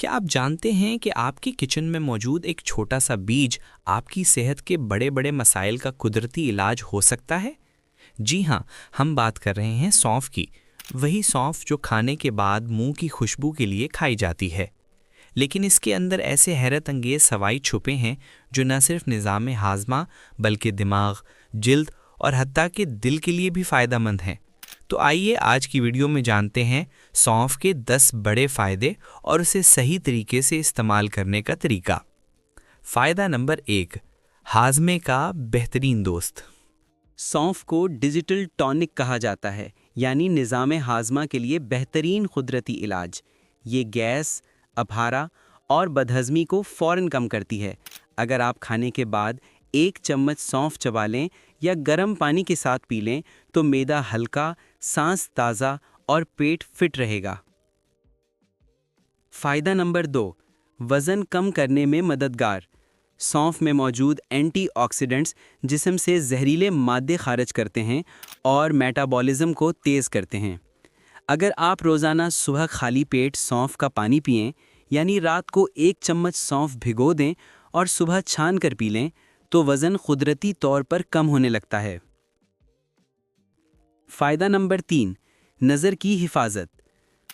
क्या आप जानते हैं कि आपकी किचन में मौजूद एक छोटा सा बीज आपकी सेहत के बड़े बड़े मसाइल का कुदरती इलाज हो सकता है? जी हाँ, हम बात कर रहे हैं सौंफ की। वही सौंफ जो खाने के बाद मुंह की खुशबू के लिए खाई जाती है। लेकिन इसके अंदर ऐसे हैरत अंगेज फ़वाइद छुपे हैं जो न सिर्फ निज़ाम हाज़मा बल्कि दिमाग, जिल्द और हत्ता कि दिल के लिए भी फ़ायदेमंद हैं। तो आइए आज की वीडियो में जानते हैं सौंफ के 10 बड़े फ़ायदे और उसे सही तरीके से इस्तेमाल करने का तरीका। फ़ायदा नंबर 1, हाज़मे का बेहतरीन दोस्त। सौंफ को डिजिटल टॉनिक कहा जाता है, यानी निज़ाम हाज़मा के लिए बेहतरीन कुदरती इलाज। ये गैस, अफारा और बदहज़मी को फ़ौरन कम करती है। अगर आप खाने के बाद 1 चम्मच सौंफ चबा लें या गर्म पानी के साथ पी लें तो मैदा हल्का, सांस ताज़ा और पेट फिट रहेगा। फ़ायदा नंबर 2, वज़न कम करने में मददगार। सौंफ में मौजूद एंटीऑक्सीडेंट्स जिस्म से जहरीले मादे खारिज करते हैं और मेटाबॉलिज्म को तेज़ करते हैं। अगर आप रोज़ाना सुबह खाली पेट सौंफ का पानी पिएं, यानी रात को 1 चम्मच सौंफ भिगो दें और सुबह छान कर पी लें, तो वज़न कुदरती तौर पर कम होने लगता है। फ़ायदा नंबर 3, नज़र की हिफाजत।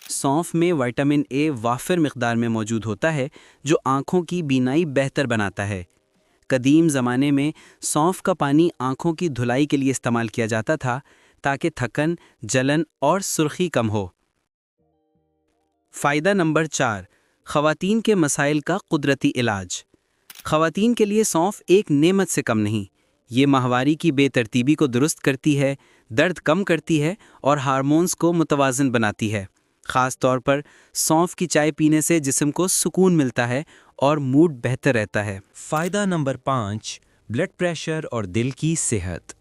सौंफ में विटामिन ए वाफिर मिक़दार में मौजूद होता है जो आँखों की बीनाई बेहतर बनाता है। कदीम ज़माने में सौंफ का पानी आँखों की धुलाई के लिए इस्तेमाल किया जाता था ताकि थकन, जलन और सुर्खी कम हो। फ़ायदा नंबर 4, ख़वातीन के मसाइल का कुदरती इलाज। ख़वातीन के लिए सौंफ एक नेमत से कम नहीं। ये माहवारी की बेतरतीबी को दुरुस्त करती है, दर्द कम करती है और हार्मोन्स को मुतवाज़न बनाती है। ख़ास तौर पर सौंफ की चाय पीने से जिस्म को सुकून मिलता है और मूड बेहतर रहता है। फ़ायदा नंबर 5, ब्लड प्रेशर और दिल की सेहत।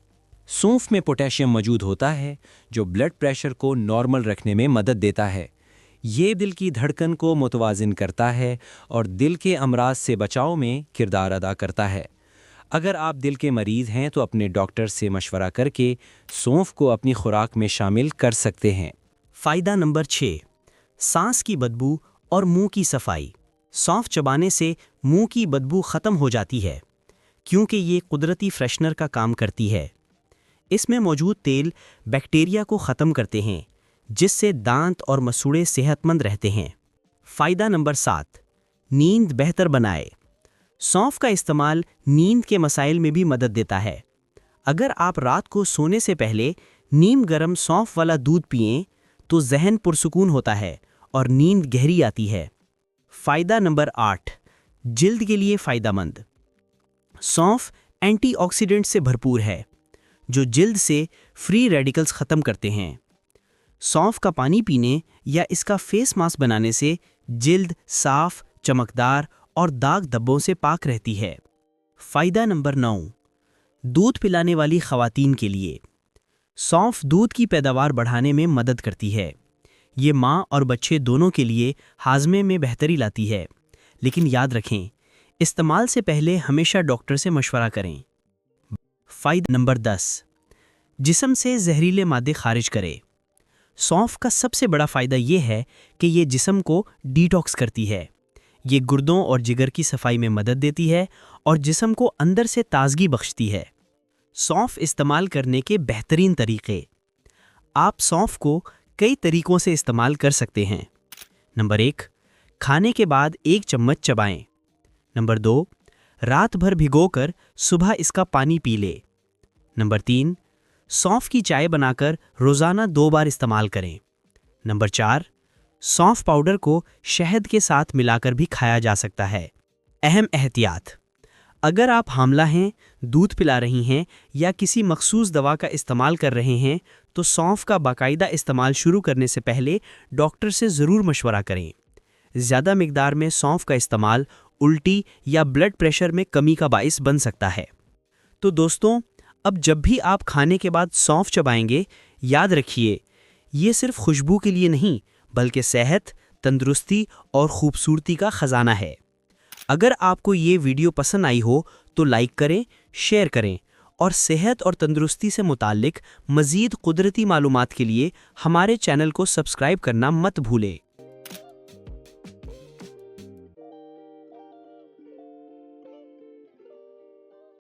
सौंफ में पोटेशियम मौजूद होता है जो ब्लड प्रेशर को नॉर्मल रखने में मदद देता है। ये दिल की धड़कन को मुतवाज़िन करता है और दिल के अमराज से बचाव में किरदार अदा करता है। अगर आप दिल के मरीज़ हैं तो अपने डॉक्टर से मशवरा करके सौंफ को अपनी खुराक में शामिल कर सकते हैं। फ़ायदा नंबर 6, सांस की बदबू और मुंह की सफाई। सौंफ चबाने से मुंह की बदबू ख़त्म हो जाती है क्योंकि ये कुदरती फ्रेशनर का काम करती है। इसमें मौजूद तेल बैक्टीरिया को ख़त्म करते हैं जिससे दांत और मसूड़े सेहतमंद रहते हैं। फ़ायदा नंबर 7, नींद बेहतर बनाए। सौंफ का इस्तेमाल नींद के मसाइल में भी मदद देता है। अगर आप रात को सोने से पहले नीम गर्म सौंफ वाला दूध पिएं तो जहन पुरसुकून होता है और नींद गहरी आती है। फ़ायदा नंबर 8, जिल्द के लिए फ़ायदेमंद। सौंफ एंटीऑक्सीडेंट से भरपूर है जो जिल्द से फ्री रेडिकल्स ख़त्म करते हैं। सौंफ का पानी पीने या इसका फेस मास्क बनाने से जिल्द साफ, चमकदार और दाग धब्बों से पाक रहती है। फ़ायदा नंबर 9, दूध पिलाने वाली ख़वातीन के लिए। सौंफ दूध की पैदावार बढ़ाने में मदद करती है। ये माँ और बच्चे दोनों के लिए हाज़मे में बेहतरी लाती है। लेकिन याद रखें, इस्तेमाल से पहले हमेशा डॉक्टर से मशवरा करें। फ़ायदा नंबर 10, जिस्म से जहरीले मादे खारिज करे। सौंफ का सबसे बड़ा फ़ायदा ये है कि ये जिस्म को डिटॉक्स करती है। ये गुर्दों और जिगर की सफाई में मदद देती है और जिस्म को अंदर से ताजगी बख्शती है। सौंफ इस्तेमाल करने के बेहतरीन तरीक़े। आप सौंफ को कई तरीक़ों से इस्तेमाल कर सकते हैं। नंबर 1, खाने के बाद 1 चम्मच चबाएं। नंबर 2, रात भर भिगोकर सुबह इसका पानी पी ले। नंबर 3, सौंफ की चाय बनाकर रोज़ाना 2 बार इस्तेमाल करें। नंबर 4, सौंफ पाउडर को शहद के साथ मिलाकर भी खाया जा सकता है। अहम एहतियात: अगर आप हामला हैं, दूध पिला रही हैं या किसी मखसूस दवा का इस्तेमाल कर रहे हैं तो सौंफ का बाकायदा इस्तेमाल शुरू करने से पहले डॉक्टर से ज़रूर मशवरा करें। ज़्यादा मिकदार में सौंफ का इस्तेमाल उल्टी या ब्लड प्रेशर में कमी का बाइस बन सकता है। तो दोस्तों, अब जब भी आप खाने के बाद सौंफ चबाएंगे, याद रखिए, ये सिर्फ खुशबू के लिए नहीं बल्कि सेहत, तंदुरुस्ती और खूबसूरती का ख़जाना है। अगर आपको ये वीडियो पसंद आई हो तो लाइक करें, शेयर करें और सेहत और तंदुरुस्ती से मुताल्लिक मज़ीद कुदरती मालूमात के लिए हमारे चैनल को सब्सक्राइब करना मत भूलें।